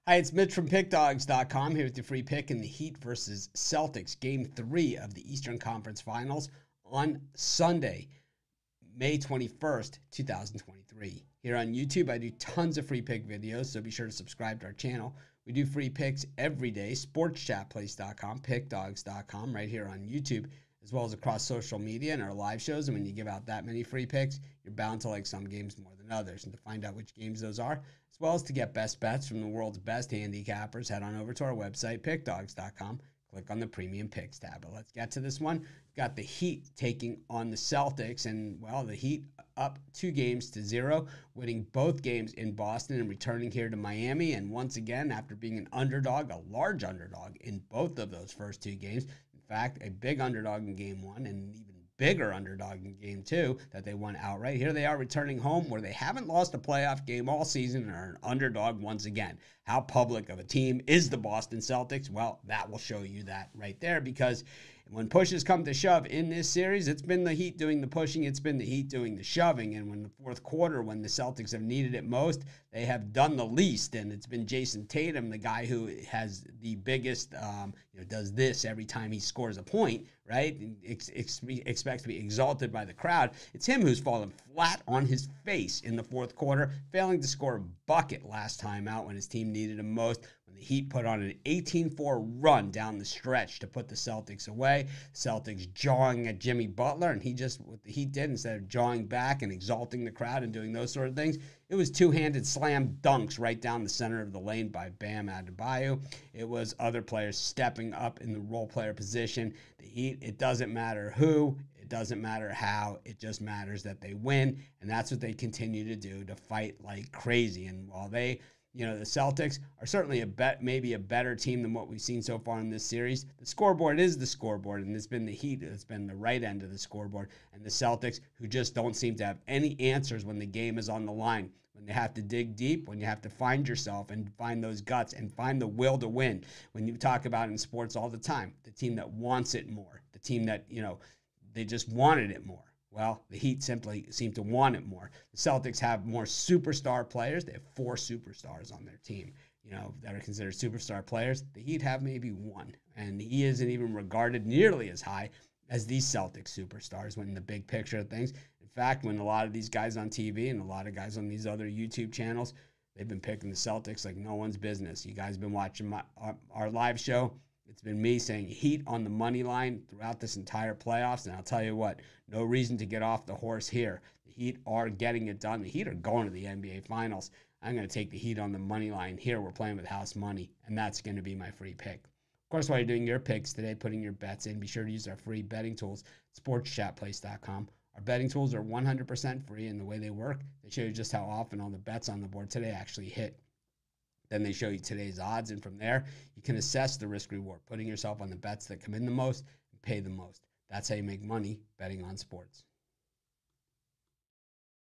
Hi, it's Mitch from Pickdawgz.com here with your free pick in the Heat versus Celtics, Game 3 of the Eastern Conference Finals on Sunday, May 21st, 2023. Here on YouTube, I do tons of free pick videos, so be sure to subscribe to our channel. We do free picks every day, sportschatplace.com, pickdawgz.com, right here on YouTube, as well as across social media and our live shows. And when you give out that many free picks, you're bound to like some games more than others. And to find out which games those are, as well as to get best bets from the world's best handicappers, head on over to our website, pickdawgz.com. Click on the Premium Picks tab. But let's get to this one. We've got the Heat taking on the Celtics. And, well, the Heat up 2-0, winning both games in Boston and returning here to Miami. And once again, after being an underdog, a large underdog in both of those first two games, in fact, a big underdog in Game 1 and an even bigger underdog in Game 2 that they won outright. Here they are returning home where they haven't lost a playoff game all season and are an underdog once again. How public of a team is the Boston Celtics? Well, that will show you that right there, because when pushes come to shove in this series, it's been the Heat doing the pushing, it's been the Heat doing the shoving, and when the fourth quarter, when the Celtics have needed it most, they have done the least, and it's been Jason Tatum, the guy who has the biggest, does this every time he scores a point, right? Expects to be exalted by the crowd. It's him who's fallen flat on his face in the fourth quarter, failing to score a bucket last time out when his team needed him most. When the Heat put on an 18-4 run down the stretch to put the Celtics away, Celtics jawing at Jimmy Butler, and he just, what the Heat did, instead of jawing back and exalting the crowd and doing those sort of things, it was two-handed slam dunks right down the center of the lane by Bam Adebayo. It was other players stepping up in the role player position. The Heat, it doesn't matter who, it doesn't matter how, it just matters that they win, and that's what they continue to do, to fight like crazy. And while they, the Celtics are certainly maybe a better team than what we've seen so far in this series, the scoreboard is the scoreboard, and it's been the Heat that's been the right end of the scoreboard, and the Celtics, who just don't seem to have any answers when the game is on the line, when you have to dig deep, when you have to find yourself and find those guts and find the will to win. When you talk about in sports all the time, the team that wants it more, the team that, they just wanted it more. Well, the Heat simply seem to want it more. The Celtics have more superstar players. They have 4 superstars on their team, that are considered superstar players. The Heat have maybe 1, and he isn't even regarded nearly as high as these Celtics superstars when in the big picture of things. In fact, when a lot of these guys on TV and a lot of guys on these other YouTube channels, they've been picking the Celtics like no one's business. You guys have been watching our live show. It's been me saying Heat on the money line throughout this entire playoffs, and I'll tell you what, no reason to get off the horse here. The Heat are getting it done. The Heat are going to the NBA Finals. I'm going to take the Heat on the money line here. We're playing with house money, and that's going to be my free pick. Of course, while you're doing your picks today, putting your bets in, be sure to use our free betting tools, sportschatplace.com. Our betting tools are 100% free, and the way they work, they show you just how often all the bets on the board today actually hit. Then they show you today's odds, and from there, you can assess the risk-reward, putting yourself on the bets that come in the most and pay the most. That's how you make money betting on sports.